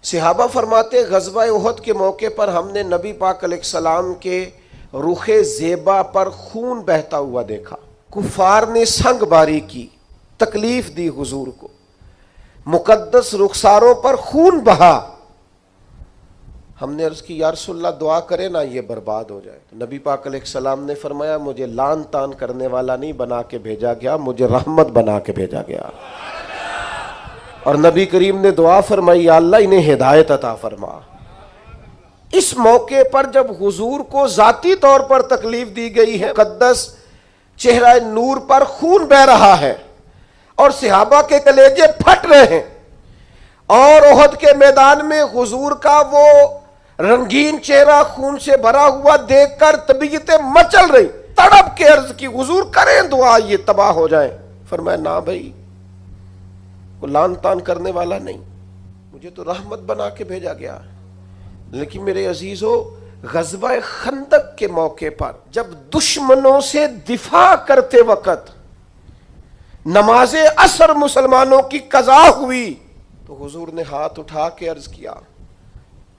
صحابہ فرماتے غزوہ احد کے موقع پر ہم نے نبی پاک علیہ السلام کے رخ زیبا پر خون بہتا ہوا دیکھا۔ کفار نے سنگ باری کی، تکلیف دی حضور کو، مقدس رخساروں پر خون بہا۔ ہم نے عرض کی یا رسول اللہ دعا کرے نا یہ برباد ہو جائے۔ تو نبی پاک علیہ السلام نے فرمایا مجھے لان تان کرنے والا نہیں بنا کے بھیجا گیا، مجھے رحمت بنا کے بھیجا گیا۔ اور نبی کریم نے دعا فرمائی یا اللہ انہیں ہدایت عطا فرما۔ اس موقع پر جب حضور کو ذاتی طور پر تکلیف دی گئی ہے، مقدس چہرہ نور پر خون بہ رہا ہے اور صحابہ کے کلیجے پھٹ رہے ہیں، اور احد کے میدان میں حضور کا وہ رنگین چہرہ خون سے بھرا ہوا دیکھ کر طبیعتیں مچل رہی، تڑپ کے عرض کی حضور کریں دعا یہ تباہ ہو جائیں۔ فرمایا نہ بھائی، کوئی لان تان کرنے والا نہیں، مجھے تو رحمت بنا کے بھیجا گیا۔ لیکن میرے عزیزو، غزوہ خندق کے موقع پر جب دشمنوں سے دفاع کرتے وقت نماز عصر مسلمانوں کی قضا ہوئی تو حضور نے ہاتھ اٹھا کے عرض کیا،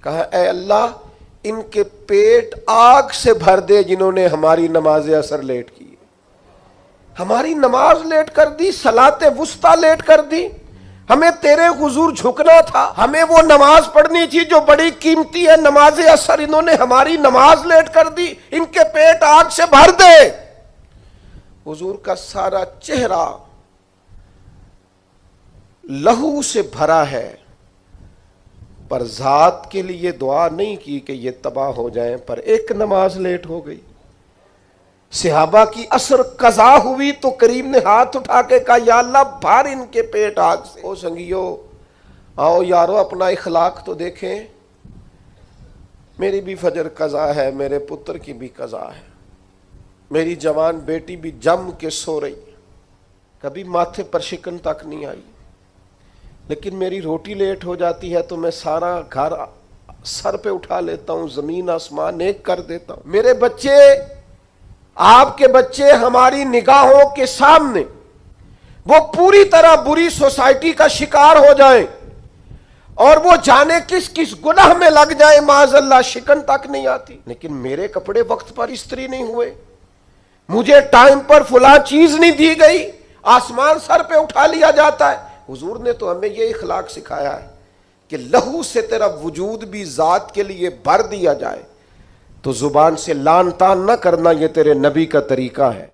کہا اے اللہ ان کے پیٹ آگ سے بھر دے جنہوں نے ہماری نماز عصر لیٹ کی، ہماری نماز لیٹ کر دی، صلاۃ وسطیٰ لیٹ کر دی۔ ہمیں تیرے حضور جھکنا تھا، ہمیں وہ نماز پڑھنی تھی جو بڑی قیمتی ہے، نماز عصر، انہوں نے ہماری نماز لیٹ کر دی، ان کے پیٹ آگ سے بھر دے۔ حضور کا سارا چہرہ لہو سے بھرا ہے، پر ذات کے لیے دعا نہیں کی کہ یہ تباہ ہو جائیں، پر ایک نماز لیٹ ہو گئی۔ صحابہ کی عصر قضا ہوئی تو کریم نے ہاتھ اٹھا کے کہا یا اللہ بھر ان کے پیٹ آگ سے۔ او سنگیو، آؤ یارو اپنا اخلاق تو دیکھیں، میری بھی فجر قضا ہے، میرے پتر کی بھی قضا ہے، میری جوان بیٹی بھی جم کے سو رہی، کبھی ماتھے پر شکن تک نہیں آئی، لیکن میری روٹی لیٹ ہو جاتی ہے تو میں سارا گھر سر پہ اٹھا لیتا ہوں، زمین آسمان ایک کر دیتا ہوں۔ میرے بچے، آپ کے بچے ہماری نگاہوں کے سامنے وہ پوری طرح بری سوسائٹی کا شکار ہو جائیں اور وہ جانے کس کس گناہ میں لگ جائیں، معاذ اللہ شکن تک نہیں آتی، لیکن میرے کپڑے وقت پر استری نہیں ہوئے، مجھے ٹائم پر فلاں چیز نہیں دی گئی، آسمان سر پہ اٹھا لیا جاتا ہے۔ حضور نے تو ہمیں یہ اخلاق سکھایا ہے کہ لہو سے تیرا وجود بھی ذات کے لیے بھر دیا جائے، تو زبان سے لان تان نہ کرنا، یہ تیرے نبی کا طریقہ ہے۔